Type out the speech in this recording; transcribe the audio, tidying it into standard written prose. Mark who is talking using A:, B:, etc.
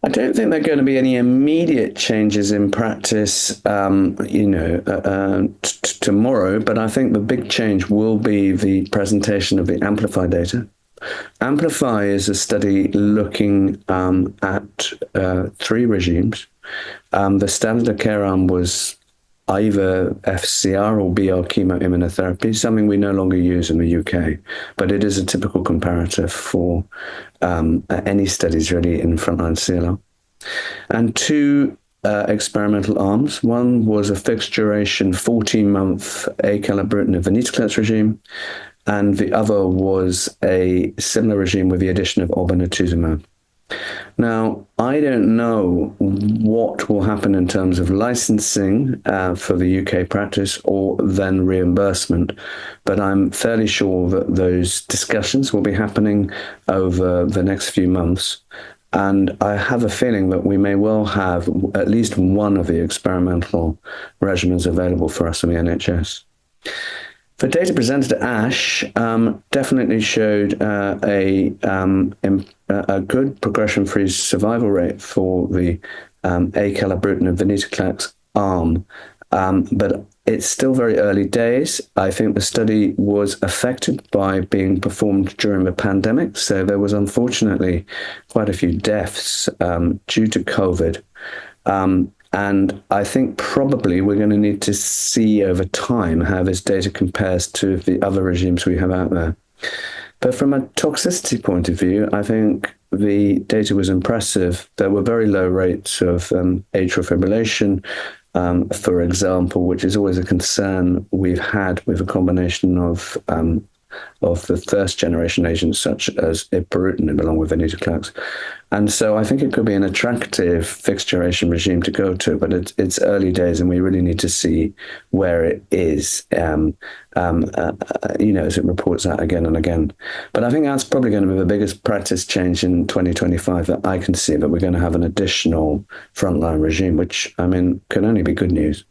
A: I don't think there are going to be any immediate changes in practice, tomorrow, but I think the big change will be the presentation of the AMPLIFY data. AMPLIFY is a study looking at three regimes. The standard of care arm was either FCR or BR chemoimmunotherapy, something we no longer use in the UK, but it is a typical comparator for any studies really in frontline CLL. And two experimental arms. One was a fixed duration 14-month Acalabrutinib Venetoclax regime, and the other was a similar regime with the addition of obinutuzumab. Now, I don't know what will happen in terms of licensing for the UK practice or then reimbursement, but I'm fairly sure that those discussions will be happening over the next few months. And I have a feeling that we may well have at least one of the experimental regimens available for us in the NHS. The data presented at ASH definitely showed a good progression-free survival rate for the Acalabrutinib Venetoclax arm, but it's still very early days. I think the study was affected by being performed during the pandemic, so there was unfortunately quite a few deaths due to COVID. And I think probably we're going to need to see over time how this data compares to the other regimes we have out there. But from a toxicity point of view, I think the data was impressive. There were very low rates of atrial fibrillation, for example, which is always a concern we've had with a combination of the first generation agents such as ibrutinib along with venetoclax. And so I think it could be an attractive fixed duration regime to go to, but it's early days and we really need to see where it is, as it reports out again and again. But I think that's probably going to be the biggest practice change in 2025 that I can see, that we're going to have an additional frontline regime, which, I mean, can only be good news.